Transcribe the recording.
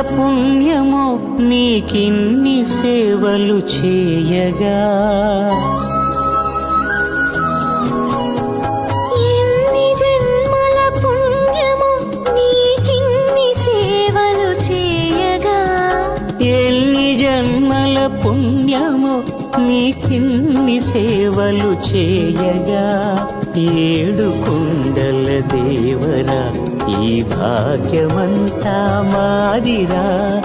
పుణ్యమో నీకిన్ని సేవలు చేయగా. ఎన్ని జన్మల పుణ్యమో నీకిన్ని సేవలు చేయగా. ఎన్ని జన్మల పుణ్యమో నీకిన్ని సేవలు చేయగా. ఏడు కొండల దేవరా ఈ భాగ్యమంతా మాదిరా.